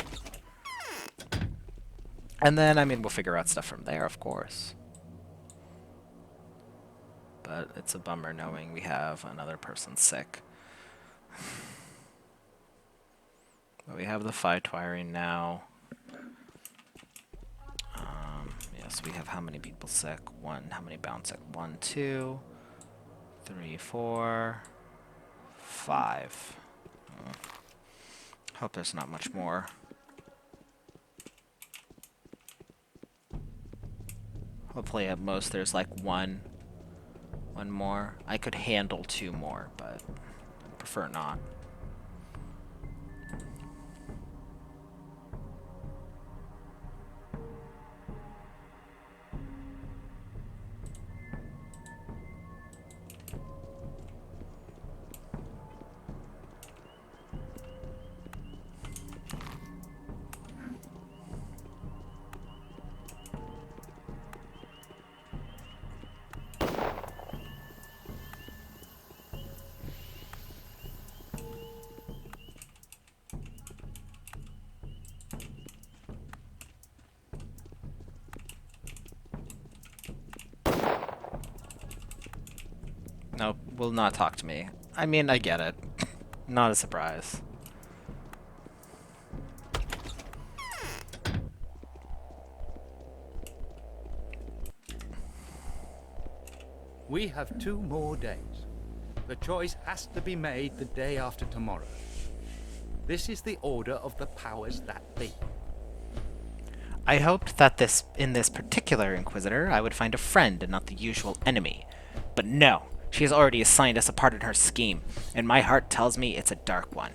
And then, I mean, we'll figure out stuff from there, of course. But it's a bummer knowing we have another person sick. But we have the fight wiring now. Yes, we have how many people sick? How many bound sick? 1, 2, 3, 4, 5. Hope there's not much more. Hopefully at most there's like one more. I could handle 2 more, but I prefer not. Nope, will not talk to me. I mean, I get it. Not a surprise. We have 2 more days. The choice has to be made the day after tomorrow. This is the order of the powers that be. I hoped that in this particular Inquisitor, I would find a friend and not the usual enemy. But no, she has already assigned us a part in her scheme, and my heart tells me it's a dark one.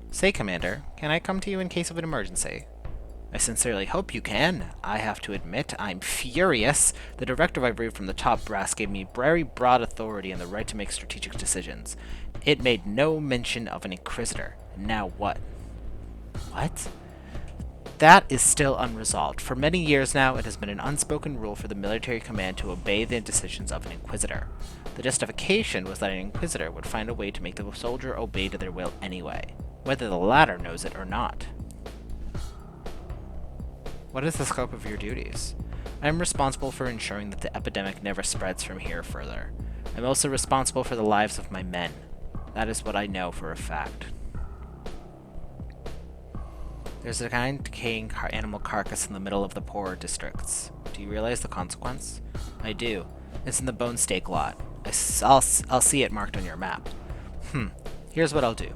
Say, Commander, can I come to you in case of an emergency? I sincerely hope you can. I have to admit, I'm furious. The directive I read from the top brass gave me very broad authority and the right to make strategic decisions. It made no mention of an Inquisitor. Now what? What? That is still unresolved. For many years now, it has been an unspoken rule for the military command to obey the decisions of an Inquisitor. The justification was that an Inquisitor would find a way to make the soldier obey to their will anyway, whether the latter knows it or not. What is the scope of your duties? I am responsible for ensuring that the epidemic never spreads from here further. I'm also responsible for the lives of my men. That is what I know for a fact. There's a kind decaying animal carcass in the middle of the poorer districts. Do you realize the consequence? I do. It's in the bone steak lot. I'll see it marked on your map. Here's what I'll do.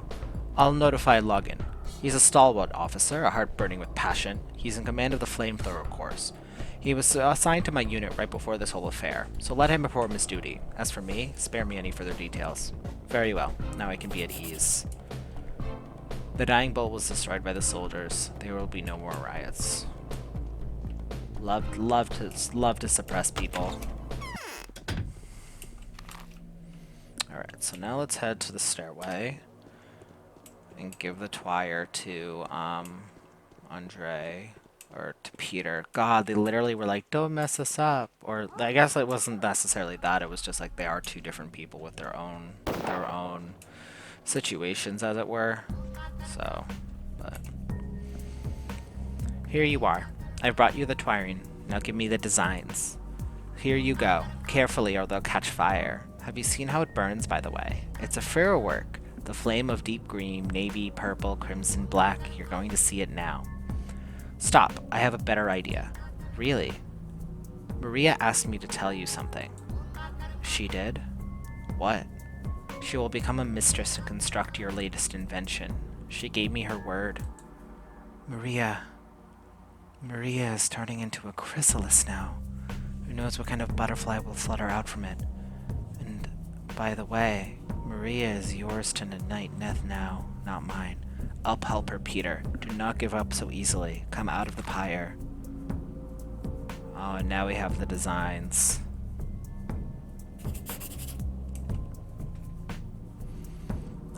I'll notify Logan. He's a stalwart officer, a heart burning with passion. He's in command of the flamethrower course. He was assigned to my unit right before this whole affair, so let him perform his duty. As for me, spare me any further details. Very well. Now I can be at ease. The dying bull was destroyed by the soldiers. There will be no more riots. Love to suppress people. Alright, so now let's head to the stairway and give the twire to Andre or to Peter. God, they literally were like, don't mess us up. Or I guess it wasn't necessarily that, it was just like they are 2 different people with their own situations, as it were. So, but here you are. I've brought you the twiring. Now give me the designs. Here you go. Carefully or they'll catch fire. Have you seen how it burns, by the way? It's a firework. The flame of deep green, navy, purple, crimson, black. You're going to see it now. Stop. I have a better idea. Really? Maria asked me to tell you something. She did? What? She will become a mistress and construct your latest invention. She gave me her word. Maria is turning into a chrysalis now. Who knows what kind of butterfly will flutter out from it. And, by the way, Maria is yours to ignite Neth now, not mine. I'll help her, Peter. Do not give up so easily. Come out of the pyre. Oh, and now we have the designs.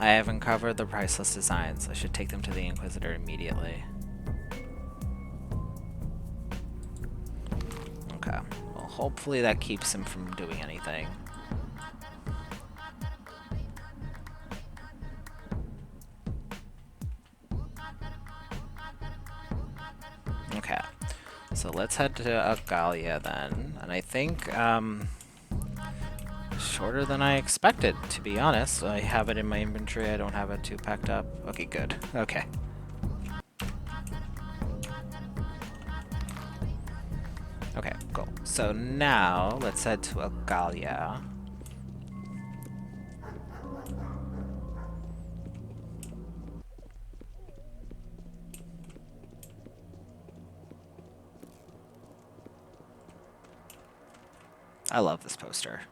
I have uncovered the priceless designs. I should take them to the Inquisitor immediately. Okay. Well, hopefully that keeps him from doing anything. Okay. So let's head to Agalia then. And I think, shorter than I expected, to be honest. I have it in my inventory. I don't have it too packed up. Okay, good. Okay. Okay, cool. So now, let's head to Agalia. I love this poster.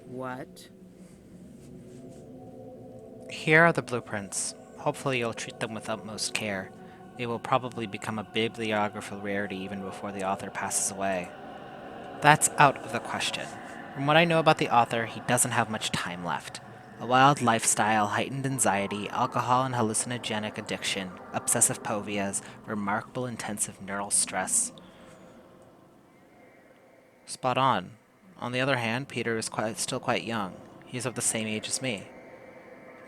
What? Here are the blueprints. Hopefully you'll treat them with utmost care. They will probably become a bibliographical rarity even before the author passes away. That's out of the question. From what I know about the author, he doesn't have much time left. A wild lifestyle, heightened anxiety, alcohol and hallucinogenic addiction, obsessive phobias, remarkable intensive neural stress. Spot on. On the other hand, Peter is still quite young. He's of the same age as me.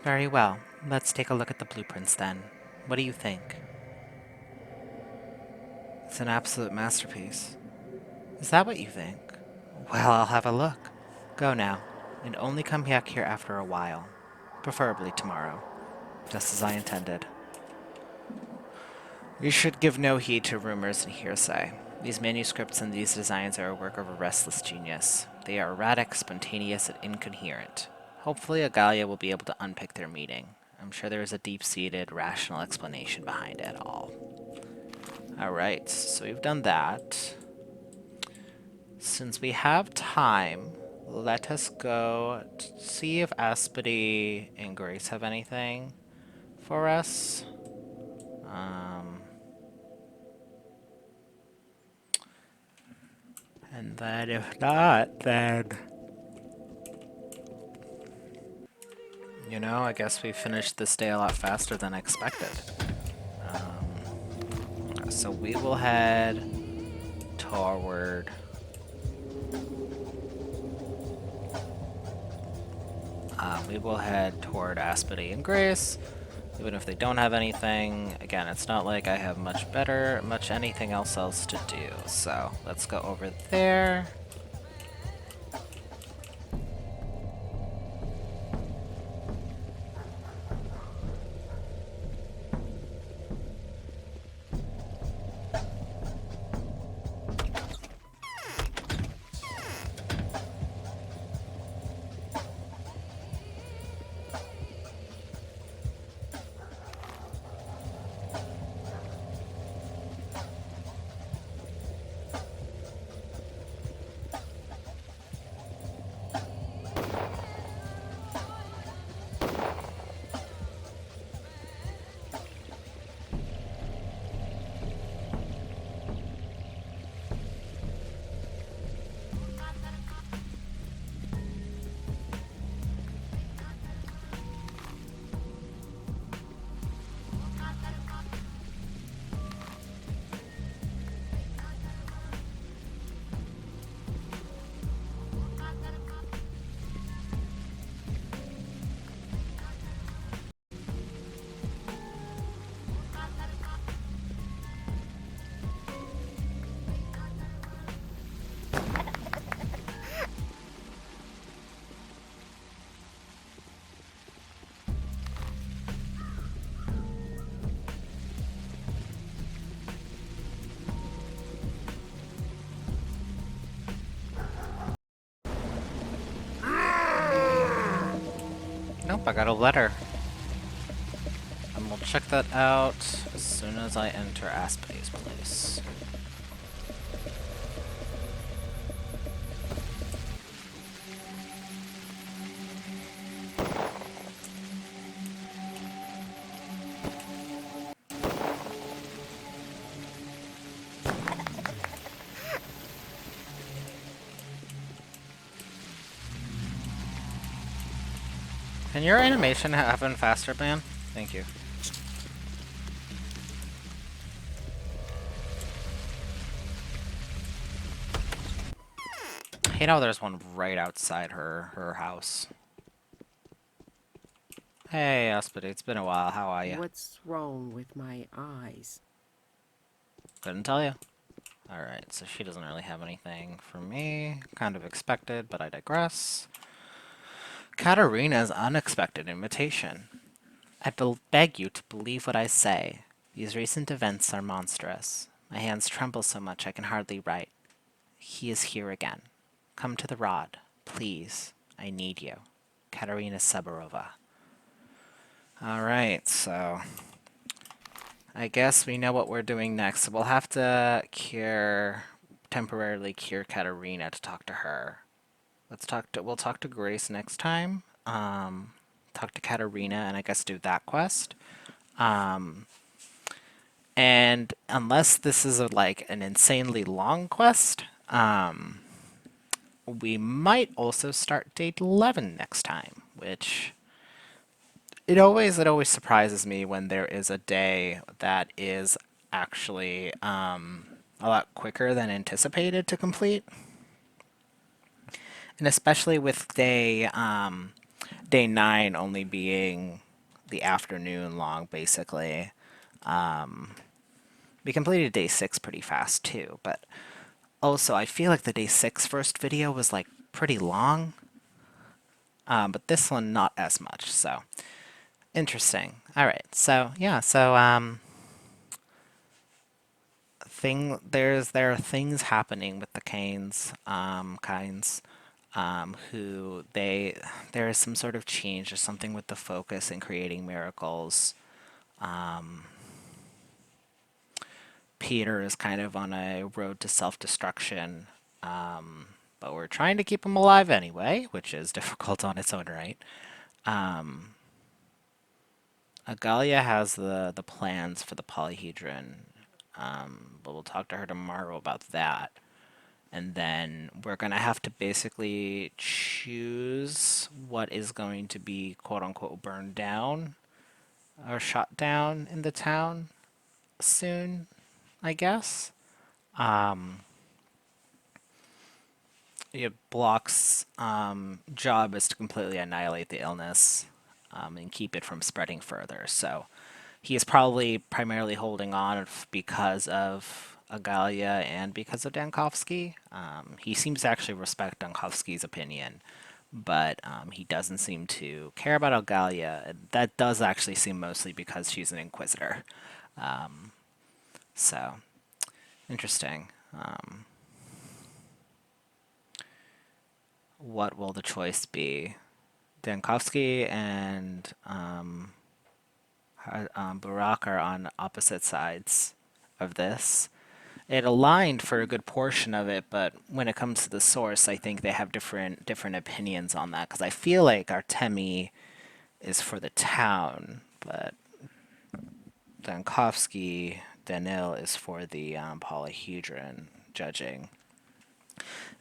Very well. Let's take a look at the blueprints then. What do you think? It's an absolute masterpiece. Is that what you think? Well, I'll have a look. Go now, and only come back here after a while. Preferably tomorrow, just as I intended. You should give no heed to rumors and hearsay. These manuscripts and these designs are a work of a restless genius. They are erratic, spontaneous, and incoherent. Hopefully Agalia will be able to unpick their meaning. I'm sure there is a deep-seated, rational explanation behind it all. Alright, so we've done that. Since we have time, let us go see if Aspity and Grace have anything for us. And then if not, then... You know, I guess we finished this day a lot faster than expected. So we will head toward... we will head toward Aspity and Grace, even if they don't have anything. Again, it's not like I have much anything else to do. So let's go over there. Nope, I got a letter. And we'll check that out as soon as I enter Aspity's place. Can your animation happen faster, man? Thank you. You know, there's one right outside her house. Hey, Aspity, it's been a while. How are you? What's wrong with my eyes? Couldn't tell you. Alright, so she doesn't really have anything for me. Kind of expected, but I digress. Katarina's unexpected invitation. I beg you to believe what I say. These recent events are monstrous. My hands tremble so much I can hardly write. He is here again. Come to the rod. Please. I need you. Katarina Seberova. Alright, so... I guess we know what we're doing next. So we'll have to temporarily cure Katarina to talk to her. We'll talk to Grace next time. Talk to Katarina and I guess do that quest. Um, and unless this is like an insanely long quest, we might also start date 11 next time, which it always surprises me when there is a day that is actually a lot quicker than anticipated to complete. And especially with day 9 only being the afternoon long, basically. We completed day 6 pretty fast too, but also I feel like the day 6 first video was like pretty long. But this one not as much, so interesting. All right, so yeah, so there are things happening with the kinds, who there is some sort of change or something with the focus in creating miracles. Peter is kind of on a road to self-destruction, but we're trying to keep him alive anyway, which is difficult on its own right. Agalia has the plans for the polyhedron, but we'll talk to her tomorrow about that. And then we're going to have to basically choose what is going to be quote-unquote burned down or shot down in the town soon, I guess. Block's job is to completely annihilate the illness and keep it from spreading further. So he is probably primarily holding on because of Agalia and because of Dankovsky. He seems to actually respect Dankovsky's opinion, but he doesn't seem to care about Agalia. And that does actually seem mostly because she's an Inquisitor. So, interesting. What will the choice be? Dankovsky and Barak are on opposite sides of this. It aligned for a good portion of it, but when it comes to the source, I think they have different opinions on that. Because I feel like Artemi is for the town, but Dankovsky, Danil is for the polyhedron judging.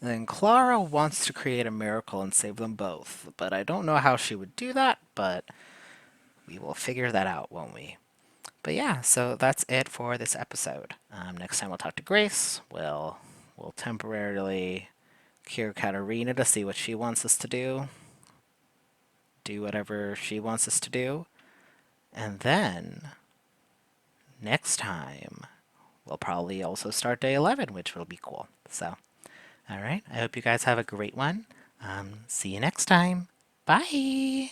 And then Clara wants to create a miracle and save them both, but I don't know how she would do that, but we will figure that out, won't we? But yeah, so that's it for this episode. Next time we'll talk to Grace. We'll temporarily cure Katarina to see what she wants us to do. Do whatever she wants us to do. And then, next time, we'll probably also start day 11, which will be cool. So, alright, I hope you guys have a great one. See you next time. Bye!